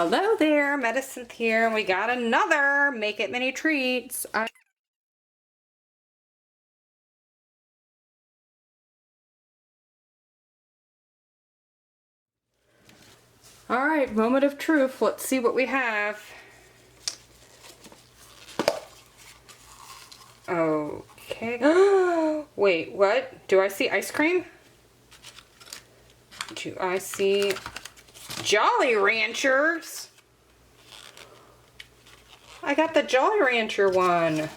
Hello there, Medicine here, and we got another Make It Mini Treats. Alright, moment of truth. Let's see what we have. Okay. Wait, what? Do I see ice cream? Do I see Jolly Ranchers? I got the Jolly Rancher one.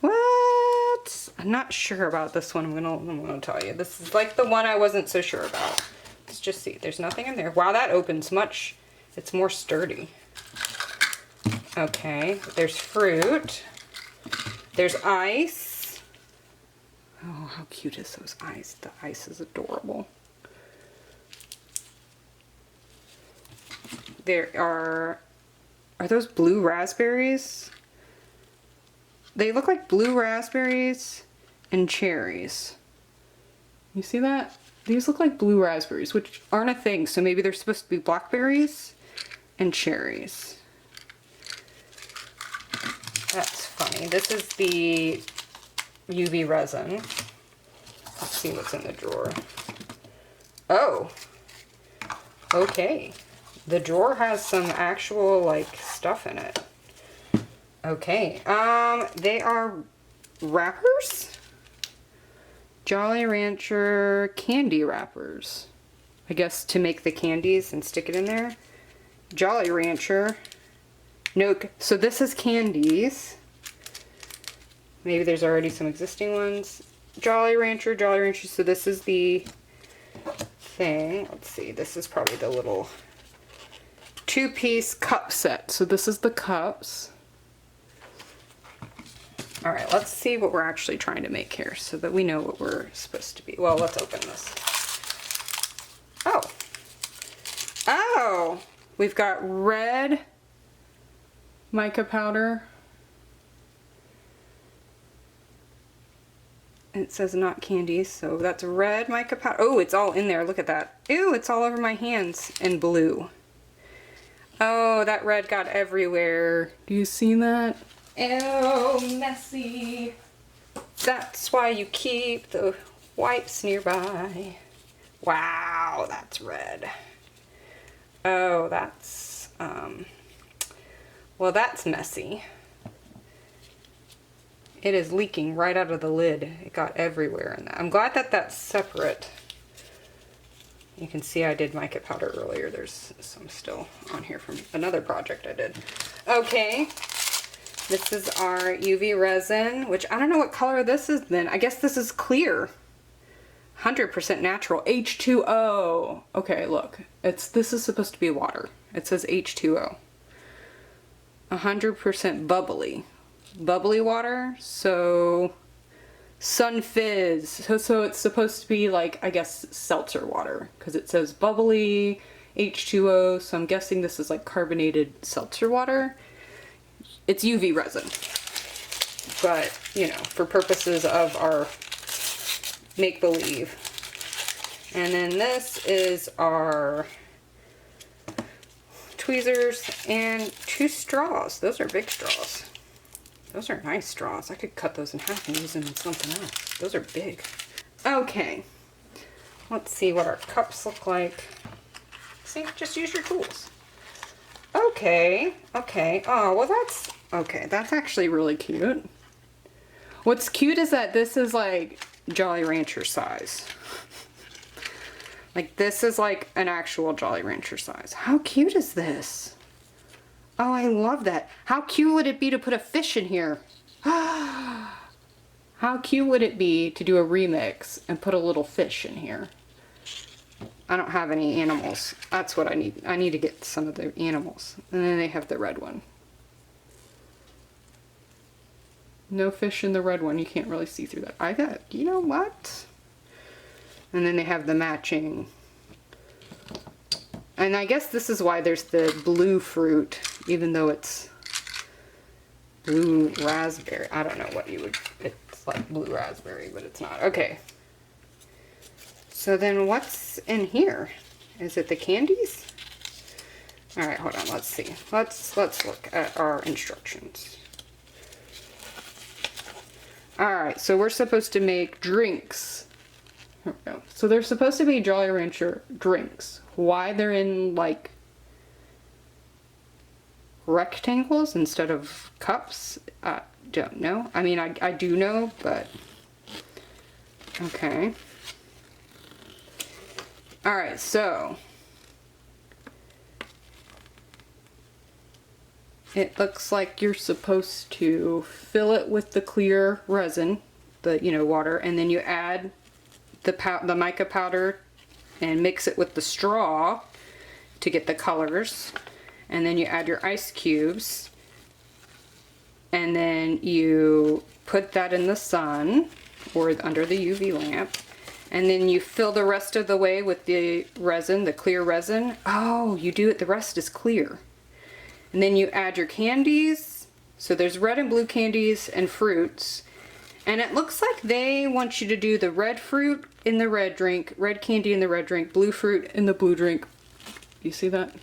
What? I'm not sure about this one. I'm gonna tell you. This is like the one I wasn't so sure about. Let's just see. There's nothing in there. Wow, that opens much. It's more sturdy. Okay, there's fruit. There's ice. Oh, how cute is those ice? The ice is adorable. There are those blue raspberries? They look like blue raspberries and cherries. You see that? These look like blue raspberries, which aren't a thing, so maybe they're supposed to be blackberries and cherries. That's funny. This is the UV Resin. Let's see what's in the drawer. Oh! Okay. The drawer has some actual, like, stuff in it. Okay. They are wrappers? Jolly Rancher candy wrappers. I guess to make the candies and stick it in there. Jolly Rancher. No, so this is candies. Maybe there's already some existing ones. Jolly Rancher, Jolly Rancher. So this is the thing. Let's see. This is probably the little two-piece cup set. So this is the cups. All right, let's see what we're actually trying to make here so that we know what we're supposed to be. Well, let's open this. Oh. Oh, we've got red mica powder. And it says not candies, so that's red mica powder. Oh, it's all in there. Look at that. Ew, it's all over my hands. And blue. Oh, that red got everywhere. Do you see that? Ew, messy. That's why you keep the wipes nearby. Wow, that's red. Oh, that's, well, that's messy. It is leaking right out of the lid. It got everywhere in that. I'm glad that that's separate. You can see I did mica powder earlier. There's some still on here from another project I did. Okay. This is our UV resin, which I don't know what color this is then. I guess this is clear. 100% natural. H2O. Okay, look. This is supposed to be water. It says H2O. 100% bubbly. Bubbly water, so sun fizz. So it's supposed to be like, I guess, seltzer water, because it says bubbly, H2O, so I'm guessing this is like carbonated seltzer water. It's UV resin, but, you know, for purposes of our make-believe. And then this is our tweezers and 2 straws. Those are big straws. Those are nice straws. I could cut those in half and use them in something else. Those are big. Okay, let's see what our cups look like. See, just use your tools. Okay, okay. Oh, well that's, okay, that's actually really cute. What's cute is that this is like Jolly Rancher size. Like this is like an actual Jolly Rancher size. How cute is this? Oh, I love that. How cute would it be to put a fish in here? How cute would it be to do a remix and put a little fish in here? I don't have any animals. That's what I need. I need to get some of the animals. And then they have the red one. No fish in the red one. You can't really see through that. I got, you know what? And then they have the matching. And I guess this is why there's the blue fruit, even though it's blue raspberry. I don't know what you would, it's like blue raspberry, but it's not. Okay. So then what's in here? Is it the candies? All right, hold on, let's see. Let's look at our instructions. All right, so we're supposed to make drinks. Here we go. So they're supposed to be Jolly Rancher drinks. Why they're in like rectangles instead of cups, I don't know. I mean, I do know, but okay. All right, so it looks like you're supposed to fill it with the clear resin, the water, and then you add the mica powder and mix it with the straw to get the colors. And then you add your ice cubes, and then you put that in the sun or under the UV lamp, and then you fill the rest of the way with the resin, the clear resin. Oh, you do it, the rest is clear. And then you add your candies. So there's red and blue candies and fruits. And it looks like they want you to do the red fruit in the red drink, red candy in the red drink, blue fruit in the blue drink. You see that?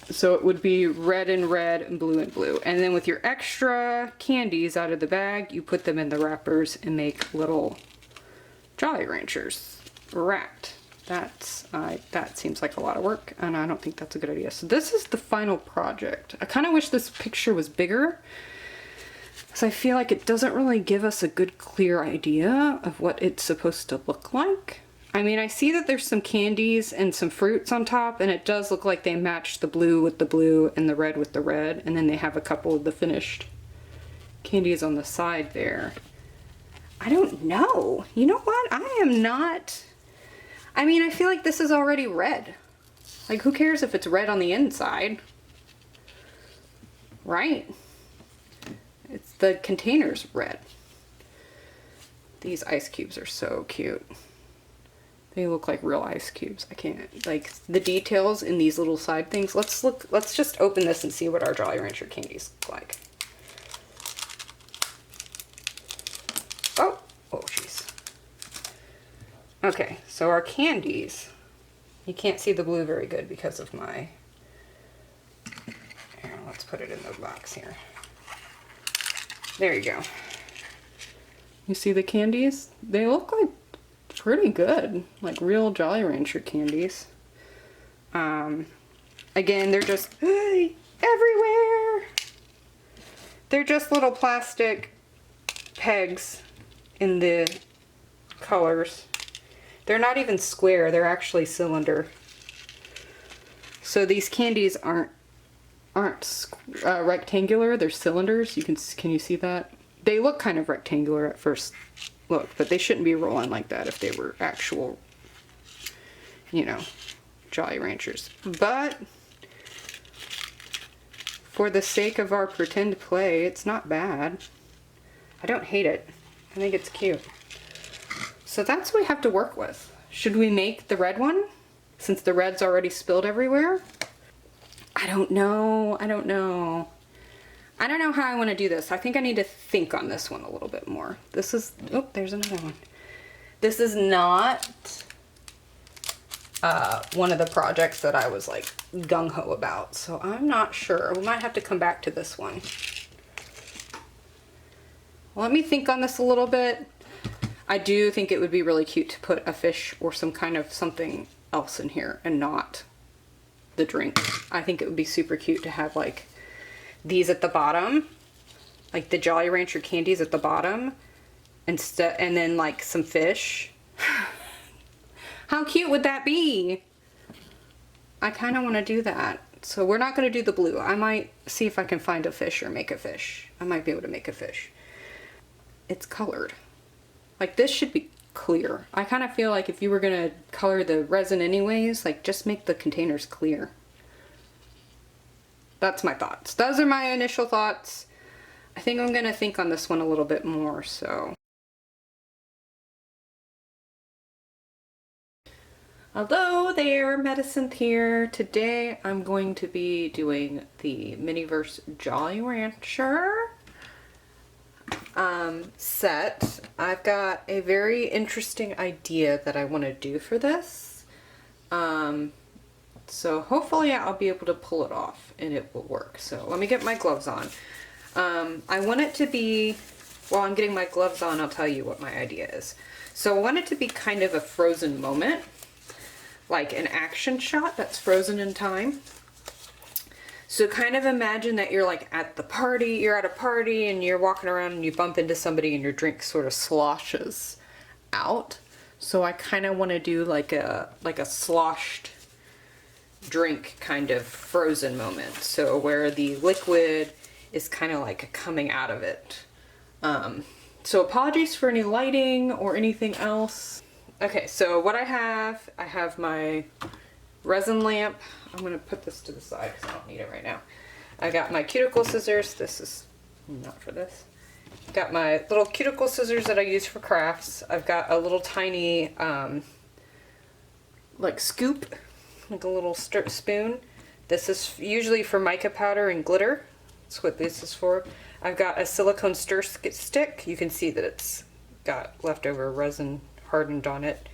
So it would be red and red and blue and blue. And then with your extra candies out of the bag, you put them in the wrappers and make little Jolly Ranchers wrapped. That seems like a lot of work, and I don't think that's a good idea. So this is the final project. I kind of wish this picture was bigger, because I feel like it doesn't really give us a good clear idea of what it's supposed to look like. I mean, I see that there's some candies and some fruits on top, and it does look like they match the blue with the blue and the red with the red, and then they have a couple of the finished candies on the side there. I don't know. You know what? I am not... I mean, I feel like this is already red. Like, who cares if it's red on the inside? Right? It's the container's red. These ice cubes are so cute. They look like real ice cubes. I can't, like, the details in these little side things. Let's just open this and see what our Jolly Rancher candies look like. Oh, jeez. Okay, so our candies, you can't see the blue very good because of my, here, let's put it in the box here. There you go. You see the candies? They look like pretty good, like real Jolly Rancher candies. Again, they're just everywhere. They're just little plastic pegs in the colors. They're not even square, they're actually cylinder. So these candies aren't rectangular, they're cylinders. Can you see that? They look kind of rectangular at first look, but they shouldn't be rolling like that if they were actual, Jolly Ranchers. But for the sake of our pretend play, it's not bad. I don't hate it. I think it's cute. So that's what we have to work with. Should we make the red one, since the red's already spilled everywhere? I don't know. I don't know how I want to do this. I think I need to think on this one a little bit more. This is, oh, there's another one. This is not one of the projects that I was like gung-ho about, so I'm not sure. We might have to come back to this one. Let me think on this a little bit. I do think it would be really cute to put a fish or some kind of something else in here and not the drink. I think it would be super cute to have like these at the bottom, like the Jolly Rancher candies at the bottom, and then like some fish. How cute would that be? I kind of want to do that. So we're not going to do the blue. I might see if I can find a fish or make a fish. I might be able to make a fish. It's colored. Like, this should be clear. I kind of feel like if you were going to color the resin anyways, like, just make the containers clear. That's my thoughts. Those are my initial thoughts. I think I'm going to think on this one a little bit more, so. Hello there, Medicine here. Today I'm going to be doing the Miniverse Jolly Rancher set. I've got a very interesting idea that I want to do for this. So hopefully I'll be able to pull it off and it will work. So let me get my gloves on. I want it to be, while I'm getting my gloves on, I'll tell you what my idea is. So I want it to be kind of a frozen moment, like an action shot that's frozen in time. So kind of imagine that you're like at the party, you're at a party and you're walking around and you bump into somebody and your drink sort of sloshes out. So I kind of want to do like a sloshed drink kind of frozen moment. So where the liquid is kind of like coming out of it. So apologies for any lighting or anything else. Okay, so what I have my resin lamp. I'm gonna put this to the side because I don't need it right now. I got my cuticle scissors. This is not for this. Got my little cuticle scissors that I use for crafts. I've got a little tiny like scoop, like a little spoon. This is usually for mica powder and glitter. That's what this is for. I've got a silicone stir stick. You can see that it's got leftover resin hardened on it.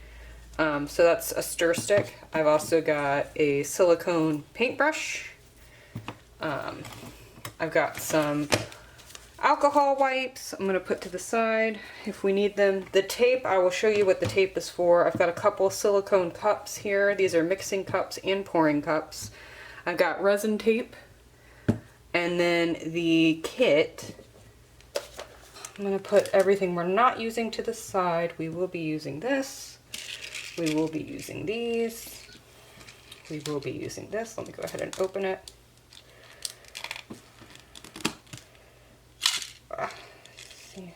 So that's a stir stick. I've also got a silicone paintbrush. I've got some alcohol wipes I'm going to put to the side if we need them. The tape, I will show you what the tape is for. I've got a couple silicone cups here. These are mixing cups and pouring cups. I've got resin tape. And then the kit, I'm going to put everything we're not using to the side. We will be using this. We will be using these. We will be using this. Let me go ahead and open it. See,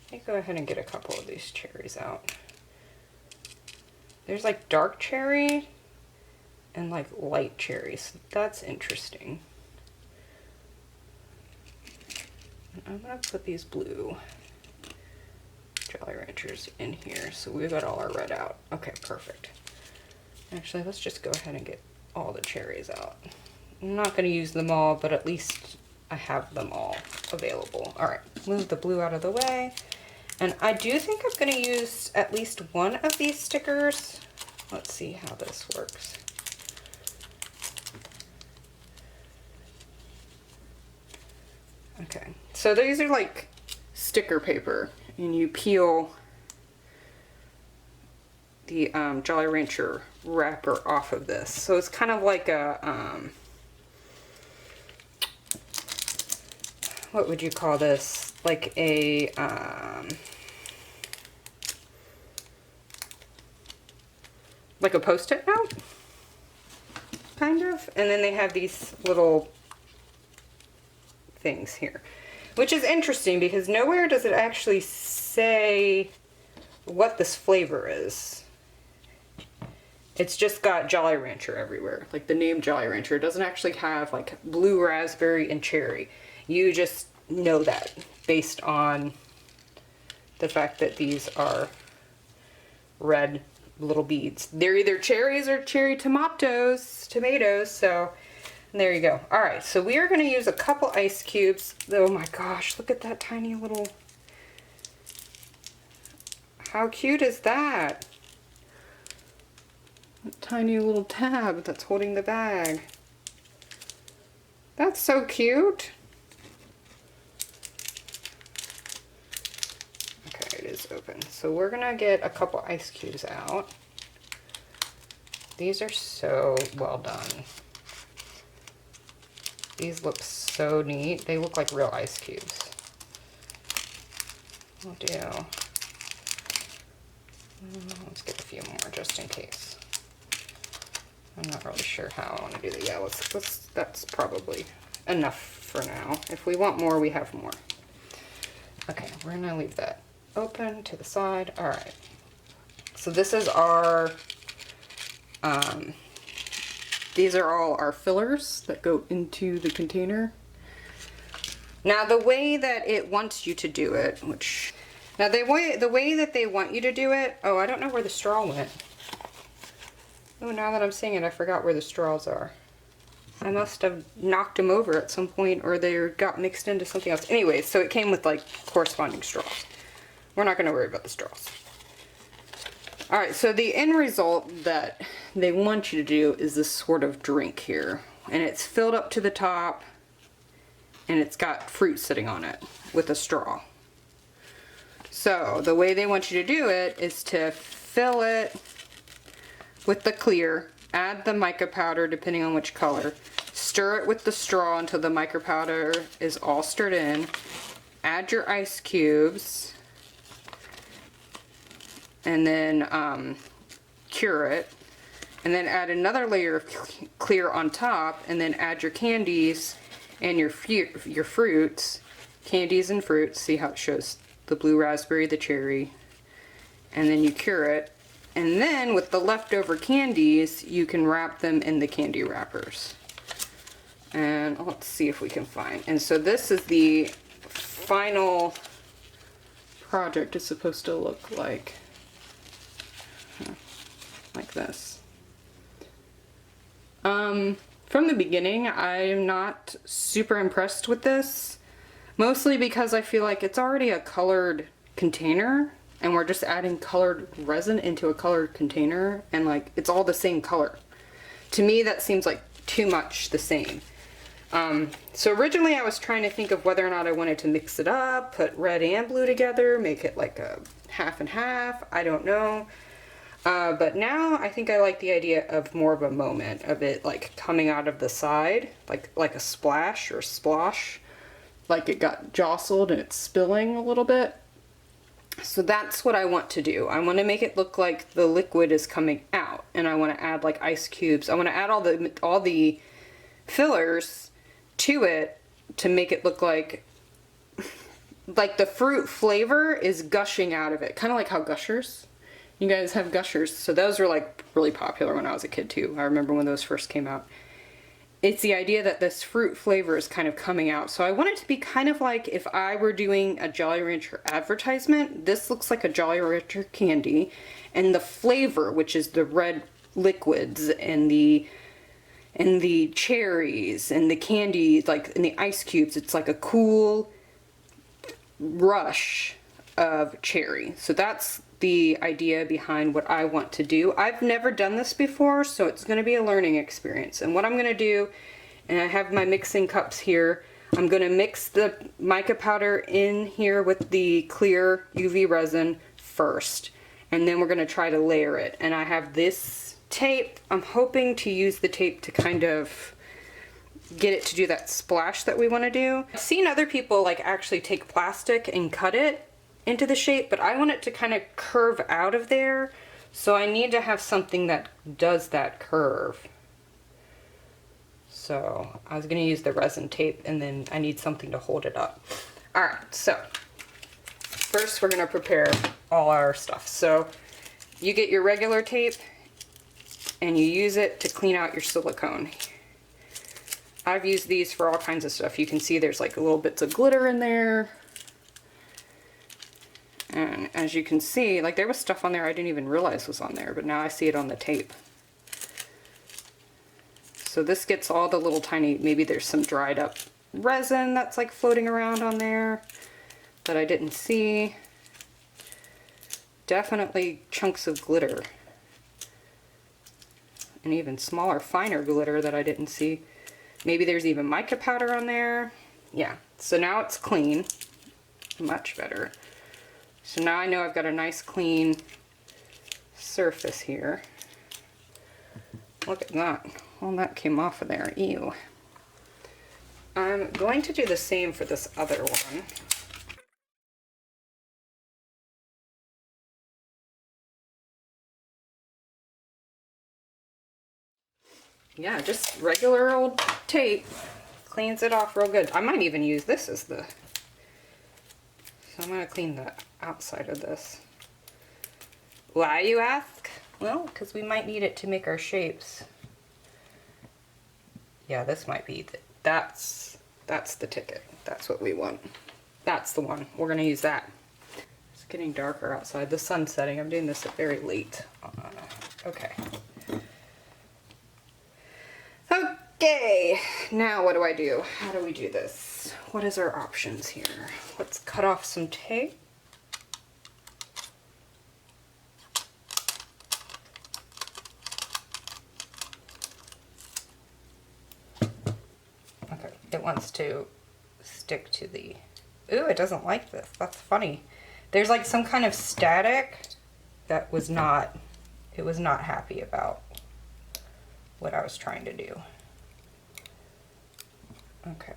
let me go ahead and get a couple of these cherries out. There's like dark cherry and like light cherries. That's interesting. I'm going to put these blue Jolly Ranchers in here. So we've got all our red out. Okay, perfect. Actually, let's just go ahead and get all the cherries out. I'm not going to use them all, but at least I have them all available. All right, move the blue out of the way. And I do think I'm going to use at least one of these stickers. Let's see how this works. Okay, so these are like sticker paper, and you peel the Jolly Rancher wrapper off of this. So it's kind of like a, what would you call this? Like a, like a Post-it note, kind of. And then they have these little things here, which is interesting because nowhere does it actually say what this flavor is. It's just got Jolly Rancher everywhere, like the name Jolly Rancher. It doesn't actually have like blue raspberry and cherry. You just know that based on the fact that these are red little beads. They're either cherries or cherry tomatoes, so there you go. All right, so we are going to use a couple ice cubes. Oh my gosh, look at that tiny little, how cute is that? That tiny little tab that's holding the bag. That's so cute. Okay, it is open. So we're going to get a couple ice cubes out. These are so well done. These look so neat. They look like real ice cubes. We'll do. Let's get a few more just in case. I'm not really sure how I want to do that. Yeah, that's probably enough for now. If we want more, we have more. Okay, we're gonna leave that open to the side. All right. So this is our, these are all our fillers that go into the container. Now the way that it wants you to do it, the way that they want you to do it, oh, I don't know where the straw went. Oh, now that I'm seeing it, I forgot where the straws are. I must have knocked them over at some point, or they got mixed into something else. Anyway, so it came with like corresponding straws. We're not going to worry about the straws. Alright, so the end result that they want you to do is this sort of drink here. And it's filled up to the top, and it's got fruit sitting on it with a straw. So the way they want you to do it is to fill it with the clear, add the mica powder depending on which color, stir it with the straw until the mica powder is all stirred in, add your ice cubes, and then cure it, and then add another layer of clear on top, and then add your candies and your fruits, candies and fruits. See how it shows the blue raspberry, the cherry, and then you cure it. And then with the leftover candies, you can wrap them in the candy wrappers. And let's see if we can find. And so this is the final project. It's supposed to look like this. From the beginning, I'm not super impressed with this, mostly because I feel like it's already a colored container and we're just adding colored resin into a colored container, and like it's all the same color. To me, that seems like too much the same. So originally I was trying to think of whether or not I wanted to mix it up, put red and blue together, make it like a half and half, I don't know. But now I think I like the idea of more of a moment of it like coming out of the side, like a splash or a splosh, like it got jostled and it's spilling a little bit. So that's what I want to do. I want to make it look like the liquid is coming out, and I want to add like ice cubes. I want to add all the fillers to it to make it look like the fruit flavor is gushing out of it, kind of like how Gushers. You guys have Gushers, so those were like really popular when I was a kid too. I remember when those first came out. It's the idea that this fruit flavor is kind of coming out. So I want it to be kind of like if I were doing a Jolly Rancher advertisement. This looks like a Jolly Rancher candy, and the flavor, which is the red liquids and the cherries and the candy, like in the ice cubes, it's like a cool rush of cherry. So that's the idea behind what I want to do. I've never done this before, so it's going to be a learning experience. And what I'm going to do, and I have my mixing cups here, I'm going to mix the mica powder in here with the clear UV resin first, and then we're going to try to layer it. And I have this tape. I'm hoping to use the tape to kind of get it to do that splash that we want to do. I've seen other people like actually take plastic and cut it into the shape, but I want it to kind of curve out of there, so I need to have something that does that curve. So I was going to use the resin tape, and then I need something to hold it up. Alright, so first we're going to prepare all our stuff. So you get your regular tape and you use it to clean out your silicone. I've used these for all kinds of stuff. You can see there's like little bits of glitter in there. And as you can see, like there was stuff on there I didn't even realize was on there, but now I see it on the tape. So this gets all the little tiny, maybe there's some dried up resin that's like floating around on there that I didn't see. Definitely chunks of glitter. And even smaller, finer glitter that I didn't see. Maybe there's even mica powder on there. Yeah, so now it's clean. Much better. So now I know I've got a nice clean surface here. Look at that. All that came off of there. Ew. I'm going to do the same for this other one. Yeah, just regular old tape. Cleans it off real good. I might even use this as the... So I'm going to clean the outside of this. Why, you ask? Well, because we might need it to make our shapes. Yeah, this might be... That's the ticket. That's what we want. That's the one. We're going to use that. It's getting darker outside. The sun's setting. I'm doing this at very late. Okay. Okay, now what do I do? How do we do this? What is our options here? Let's cut off some tape. it wants to stick to the... Ooh, it doesn't like this. That's funny. There's like some kind of static that was not... It was not happy about what I was trying to do. Okay.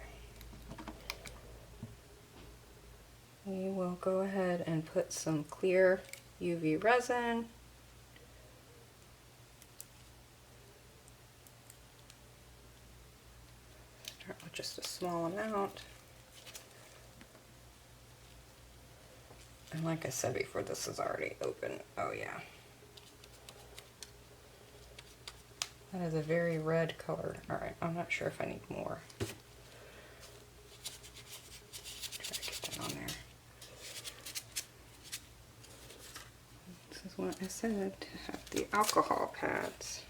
We will go ahead and put some clear UV resin. Start with just a small amount. And like I said before, this is already open. Oh yeah. That is a very red color. Alright, I'm not sure if I need more. Try to get that on there. This is what I said, to have the alcohol pads.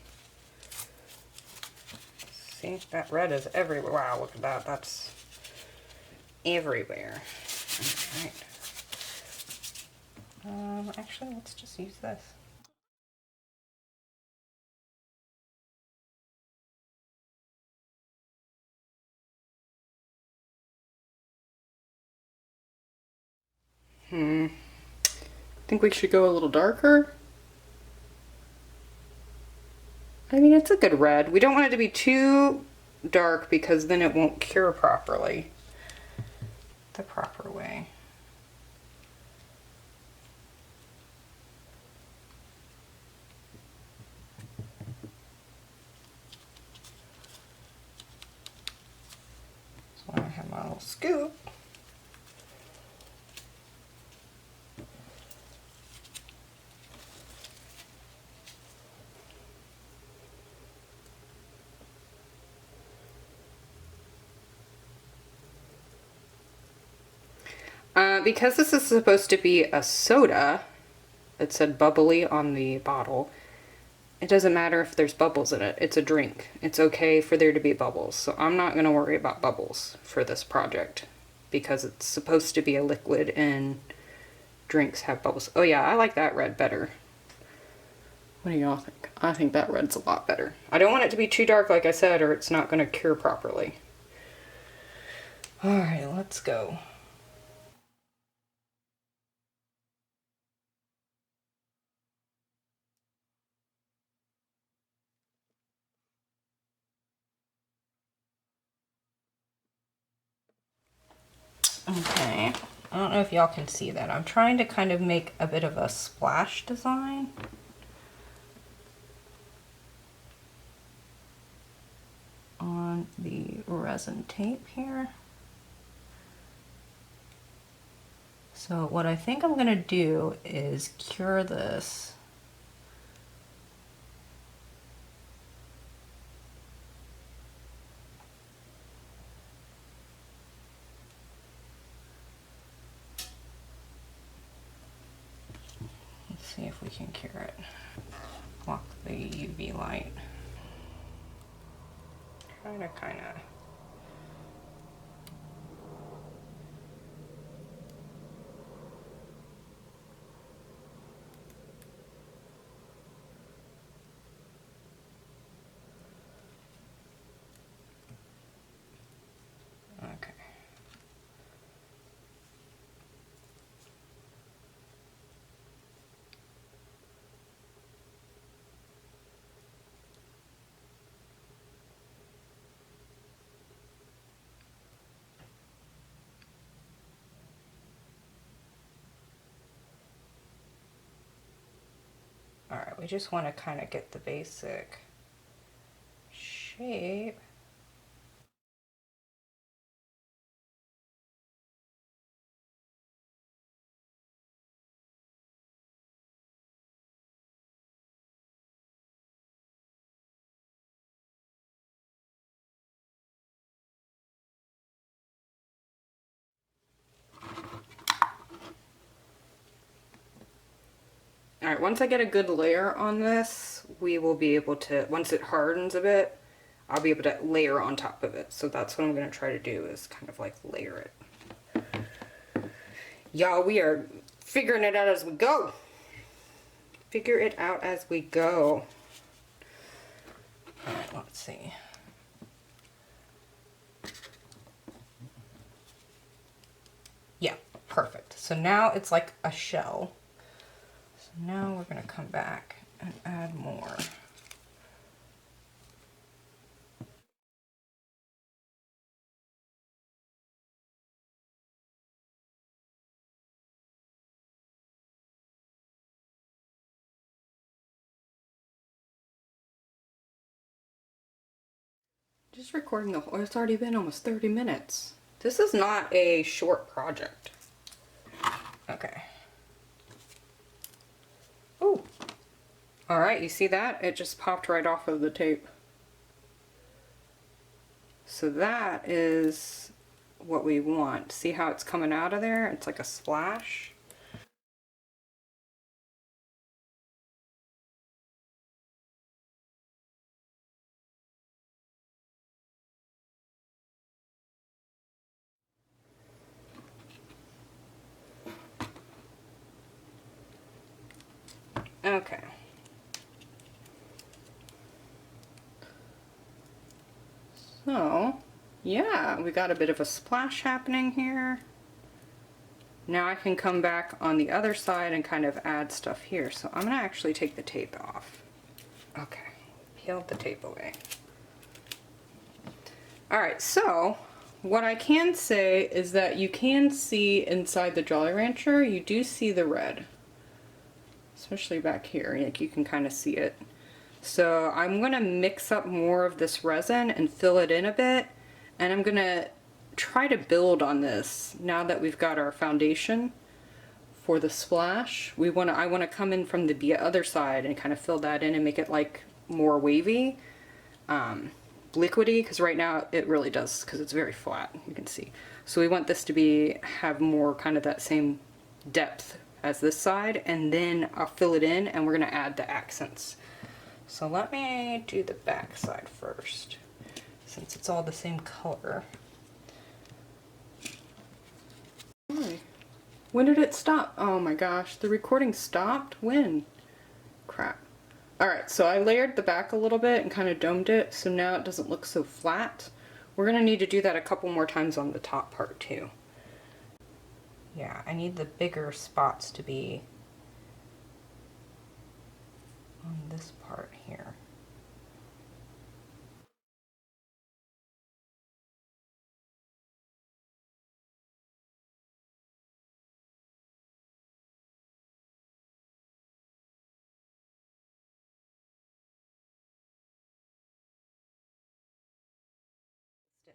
See, that red is everywhere. Wow, look at that. That's everywhere. Alright. Actually, let's just use this. Think we should go a little darker? I mean, it's a good red. We don't want it to be too dark because then it won't cure properly. The proper way. So I have my little scoop. Because this is supposed to be a soda, it said bubbly on the bottle, it doesn't matter if there's bubbles in it. It's a drink. It's okay for there to be bubbles. So I'm not going to worry about bubbles for this project because it's supposed to be a liquid and drinks have bubbles. Oh yeah, I like that red better. What do y'all think? I think that red's a lot better. I don't want it to be too dark, like I said, or it's not going to cure properly. Alright, let's go. Okay, I don't know if y'all can see that. I'm trying to kind of make a bit of a splash design. On the resin tape here. So what I think I'm gonna do is cure this. Let's see if we can cure it. Block the UV light. Try to kind of okay. Alright, we just want to kind of get the basic shape. Alright, once I get a good layer on this, we will be able to, once it hardens a bit, I'll be able to layer on top of it. So that's what I'm going to try to do, is kind of like layer it. Y'all, we are figuring it out as we go. Figure it out as we go. Alright, let's see. So now it's like a shell. So now we're gonna come back and add more. Just recording the whole, it's already been almost 30 minutes. This is not a short project. Okay. Oh. All right, you see that? It just popped right off of the tape. So that is what we want. See how it's coming out of there? It's like a splash. Okay. So, yeah, we got a bit of a splash happening here. Now I can come back on the other side and kind of add stuff here. So I'm gonna actually take the tape off. Okay, peeled the tape away. All right, so what I can say is that you can see inside the Jolly Rancher, you do see the red. Especially back here, like you can kind of see it. So I'm gonna mix up more of this resin and fill it in a bit, and I'm gonna try to build on this now that we've got our foundation for the splash. I wanna come in from the other side and kind of fill that in and make it like more wavy, liquidy, because right now it really does, because it's very flat, you can see. So we want this to have more kind of that same depth as this side, and then I'll fill it in and we're gonna add the accents. So let me do the back side first, since it's all the same color. When did it stop? Oh my gosh, the recording stopped? When? Crap. Alright, so I layered the back a little bit and kind of domed it, so now it doesn't look so flat. We're gonna need to do that a couple more times on the top part too. Yeah, I need the bigger spots to be on this part here.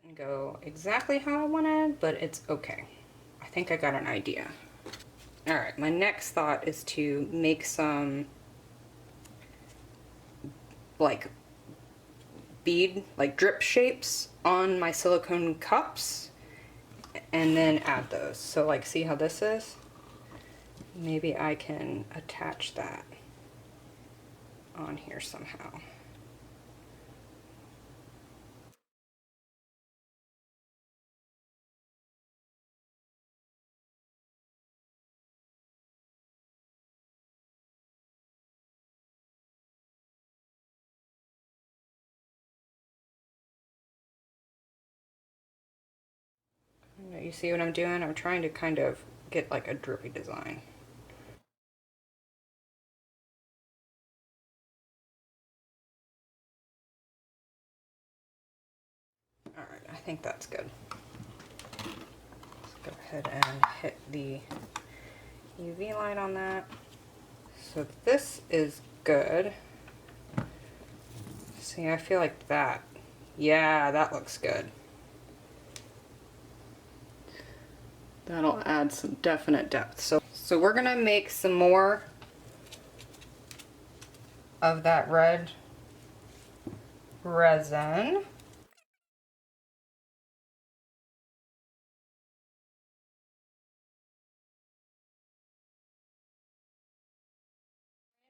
Didn't go exactly how I wanted, but it's okay. I think I got an idea. All right, my next thought is to make some like bead, like drip shapes on my silicone cups and then add those. So like, see how this is? Maybe I can attach that on here somehow. You see what I'm doing? I'm trying to kind of get like a drippy design. All right, I think that's good. Let's go ahead and hit the UV light on that. So this is good. See, I feel like that. Yeah, that looks good. That'll add some definite depth. So we're gonna make some more of that red resin.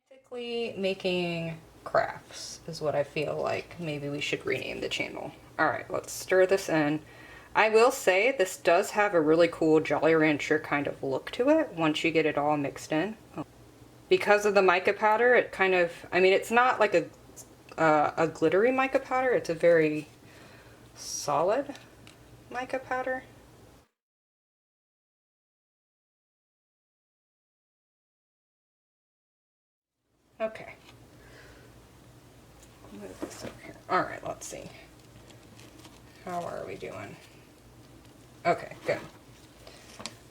Basically making crafts is what I feel like maybe we should rename the channel. Alright, let's stir this in. I will say this does have a really cool Jolly Rancher kind of look to it once you get it all mixed in. Because of the mica powder, it kind of, I mean, it's not like a glittery mica powder, it's a very solid mica powder. Okay. Move this over here. All right, let's see. How are we doing? Okay, good.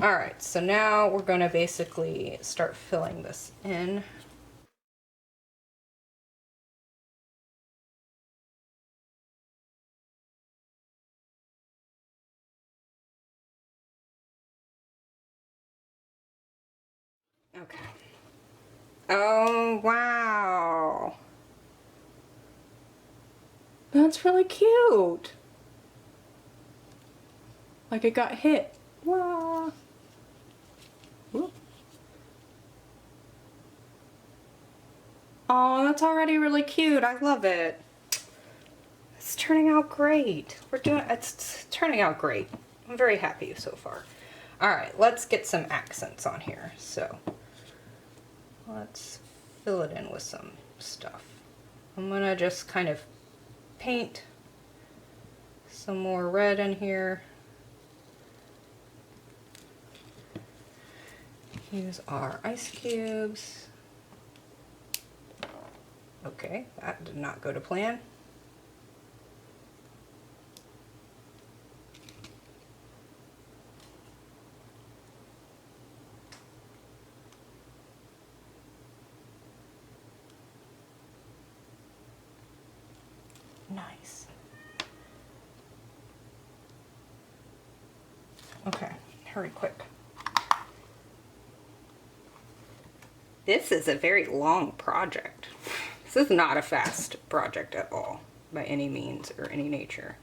All right, so now we're going to basically start filling this in. Okay. Oh, wow. That's really cute. Like it got hit. Wow. Whoop. Oh, that's already really cute. I love it. It's turning out great. It's turning out great. I'm very happy so far. All right, let's get some accents on here. So let's fill it in with some stuff. I'm gonna just kind of paint some more red in here. Use our ice cubes. Okay, that did not go to plan. Nice. Okay, hurry quick. This is a very long project. This is not a fast project at all, by any means or any nature.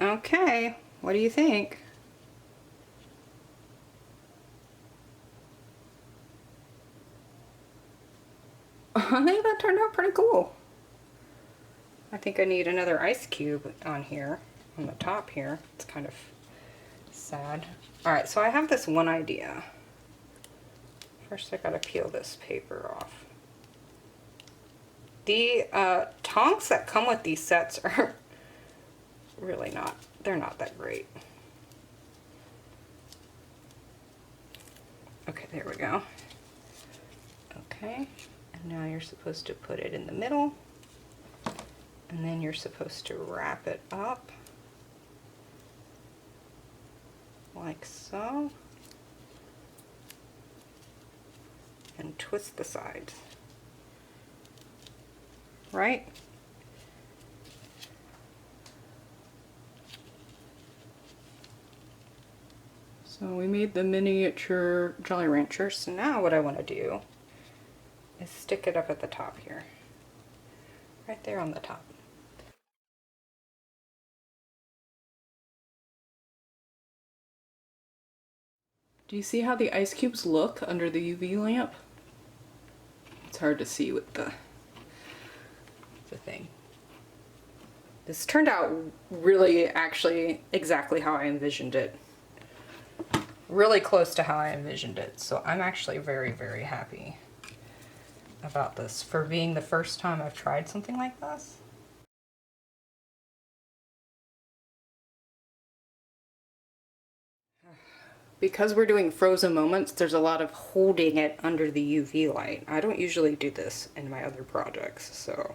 Okay, what do you think? I think that turned out pretty cool. I think I need another ice cube on here, on the top here. It's kind of sad. Alright, so I have this one idea. First I gotta peel this paper off. The tongs that come with these sets are really not, they're not that great. Okay, there we go. Okay, and now you're supposed to put it in the middle, and then you're supposed to wrap it up like so, and twist the sides, right? So we made the miniature Jolly Rancher. So now what I want to do is stick it up at the top here. Right there on the top. Do you see how the ice cubes look under the UV lamp? It's hard to see with the thing. This turned out really, actually, exactly how I envisioned it. Really close to how I envisioned it. So I'm actually very, very happy about this for being the first time I've tried something like this. Because we're doing frozen moments, there's a lot of holding it under the UV light. I don't usually do this in my other projects, so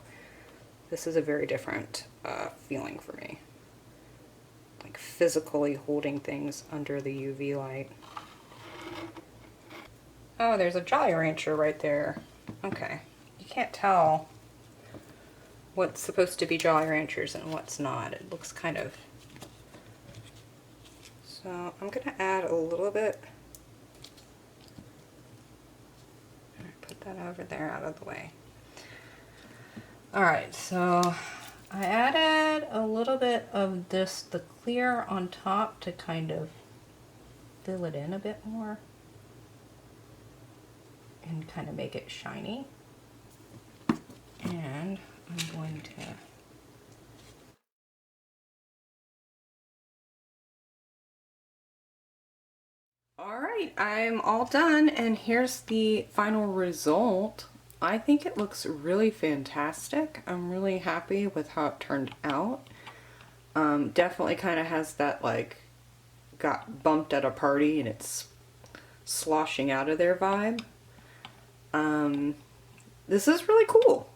this is a very different feeling for me. Like physically holding things under the UV light. Oh, there's a Jolly Rancher right there. Okay. You can't tell what's supposed to be Jolly Ranchers and what's not. It looks kind of... So I'm going to add a little bit. Put that over there out of the way. Alright, so I added a little bit of this, the clear on top, to kind of fill it in a bit more and kind of make it shiny. And I'm going to Alright, I'm all done, and here's the final result. I think it looks really fantastic. I'm really happy with how it turned out. Definitely kind of has that, like, got bumped at a party and it's sloshing out of there vibe. This is really cool.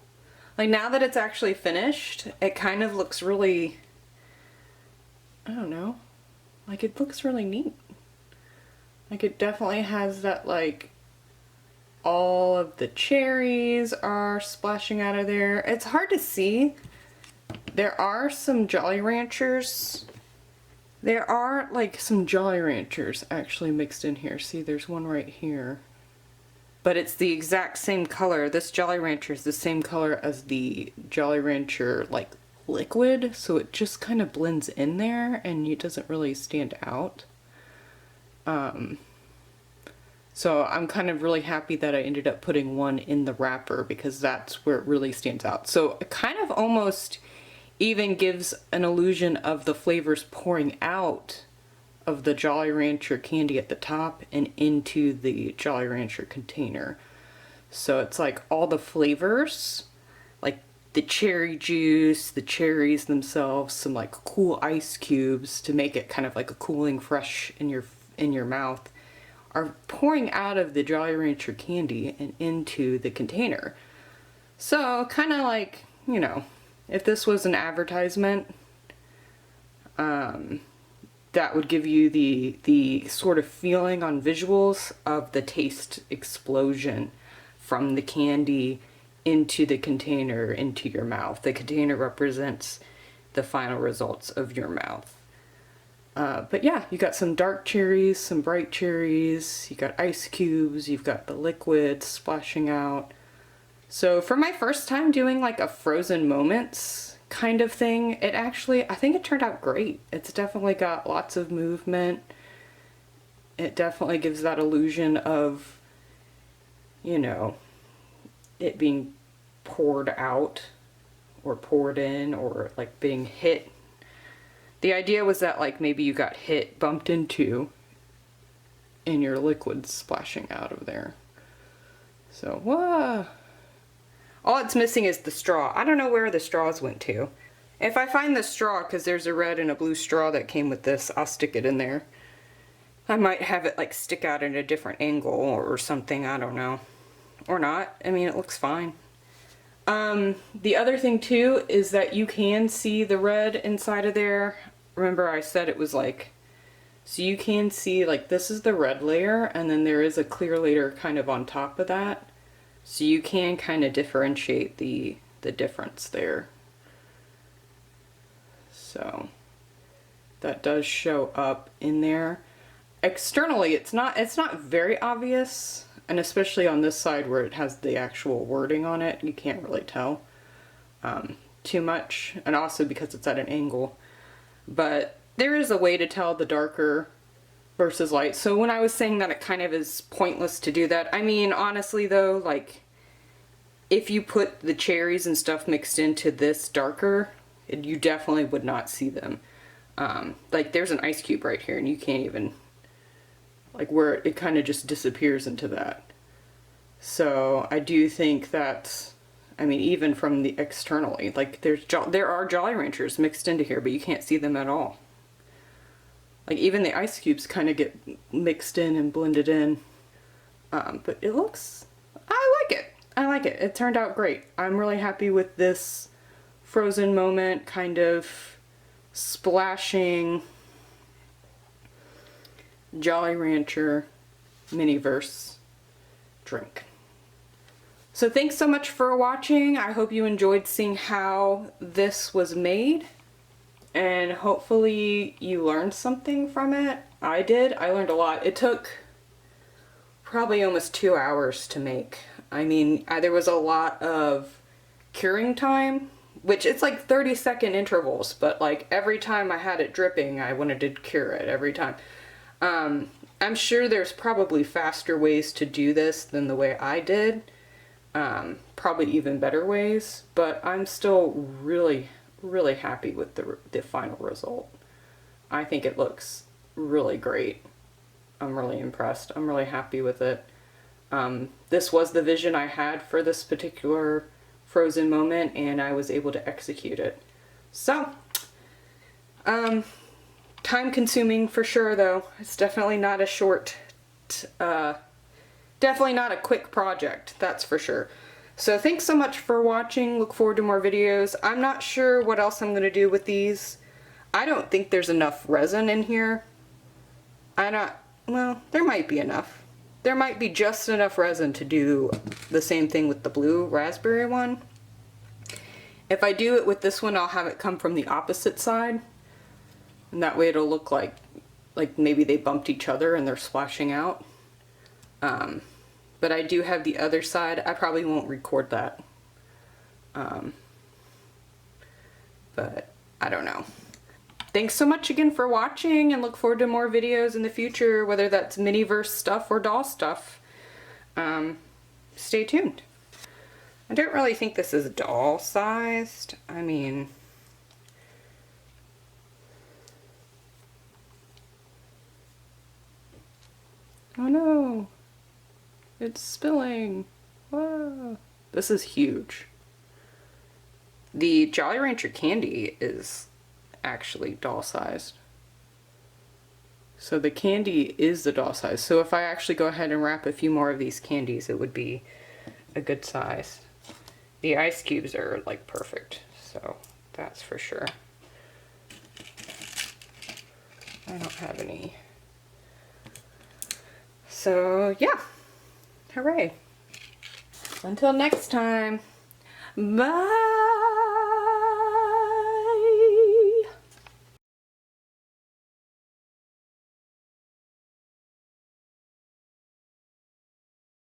Like, now that it's actually finished, it kind of looks really, I don't know, like it looks really neat. Like, it definitely has that, like, all of the cherries are splashing out of there. It's hard to see. There are some Jolly Ranchers. There are, like, some Jolly Ranchers actually mixed in here. See, there's one right here. But it's the exact same color. This Jolly Rancher is the same color as the Jolly Rancher, like, liquid. So it just kind of blends in there and it doesn't really stand out. So I'm kind of really happy that I ended up putting one in the wrapper because that's where it really stands out. So it kind of almost even gives an illusion of the flavors pouring out of the Jolly Rancher candy at the top and into the Jolly Rancher container. So it's like all the flavors, like the cherry juice, the cherries themselves, some like cool ice cubes to make it kind of like a cooling fresh in your mouth, are pouring out of the Jolly Rancher candy and into the container. So kind of like, you know, if this was an advertisement, that would give you the sort of feeling on visuals of the taste explosion from the candy into the container, into your mouth. The container represents the final results of your mouth. But yeah, you got some dark cherries, some bright cherries, you got ice cubes, you've got the liquid splashing out. So for my first time doing like a frozen moments kind of thing, it actually, I think it turned out great. It's definitely got lots of movement. It definitely gives that illusion of, you know, it being poured out or poured in or like being hit. The idea was that like maybe you got hit, bumped into, and your liquid's splashing out of there. So, whoa. All it's missing is the straw. I don't know where the straws went to. If I find the straw, because there's a red and a blue straw that came with this, I'll stick it in there. I might have it like stick out at a different angle or something, I don't know. Or not. I mean, it looks fine. The other thing too is that you can see the red inside of there. Remember I said it was like, so you can see like this is the red layer and then there is a clear layer kind of on top of that. So you can kind of differentiate the difference there. So that does show up in there. Externally it's not very obvious. And especially on this side where it has the actual wording on it, you can't really tell too much. And also because it's at an angle. But there is a way to tell the darker versus light. So when I was saying that it kind of is pointless to do that, I mean, honestly though, like, if you put the cherries and stuff mixed into this darker, you definitely would not see them. Like, there's an ice cube right here and you can't even, like, where it kind of just disappears into that. So I do think that, I mean, even from the externally, like there are Jolly Ranchers mixed into here, but you can't see them at all. Like even the ice cubes kind of get mixed in and blended in. But it looks, I like it. I like it. It turned out great. I'm really happy with this frozen moment kind of splashing Jolly Rancher Miniverse drink. So thanks so much for watching. I hope you enjoyed seeing how this was made. And hopefully you learned something from it. I did. I learned a lot. It took probably almost 2 hours to make. I mean, there was a lot of curing time, which it's like 30-second intervals, but like every time I had it dripping, I wanted to cure it every time. I'm sure there's probably faster ways to do this than the way I did. Probably even better ways, but I'm still really, really happy with the final result. I think it looks really great. I'm really impressed. I'm really happy with it. This was the vision I had for this particular frozen moment, and I was able to execute it. So, time consuming for sure though. It's definitely not a short definitely not a quick project, that's for sure. So thanks so much for watching. Look forward to more videos. I'm not sure what else I'm going to do with these. I don't think there's enough resin in here. Well, there might be enough. There might be just enough resin to do the same thing with the blue raspberry one. If I do it with this one, I'll have it come from the opposite side. And that way it'll look like maybe they bumped each other and they're splashing out. But I do have the other side. I probably won't record that. But I don't know. Thanks so much again for watching, and look forward to more videos in the future, whether that's Miniverse stuff or doll stuff. Stay tuned. I don't really think this is doll sized. I mean, oh no, it's spilling. Whoa. This is huge. The Jolly Rancher candy is actually doll sized. So the candy is the doll size. So if I actually go ahead and wrap a few more of these candies, it would be a good size. The ice cubes are like perfect, so that's for sure. I don't have any. So yeah, hooray. Until next time, bye.